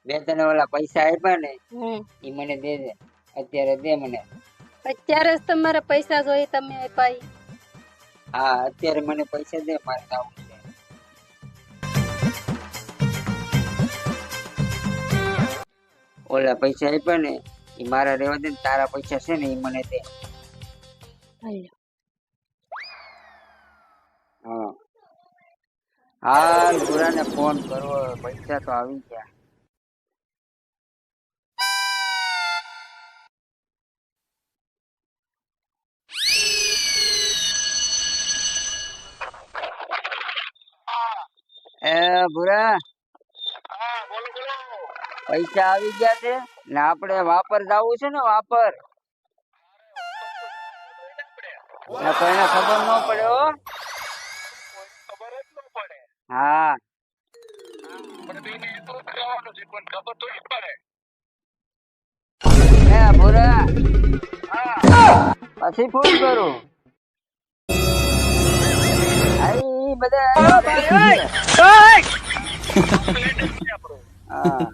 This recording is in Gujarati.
મેં તને ઓલા પૈસા આપ્યા ને હમ ઈ મને દે દે અત્યારે દે મને. અત્યારે જ તમારે પૈસા જોઈએ તમે આપ્યા ઈ. હા અત્યારે મને પૈસા દે મારે જાવું છે. ઓલા પૈસા આપ્યા ને ઈ મારા રહેવા દે ને તારા પૈસા છે ને ઈ મને દે. હાલો. હા હાલ ભૂરાને ફોન કરવો પૈસા તો આવી ગયા. એ ભૂરા પૈસા આવી ગયા છે ને આપણે વાપર જાવું છે ને વાપર. ને કોઈને ખબર ન પડે હો. હા એ ભૂરા પછી ફોન કરું. આ બધા હા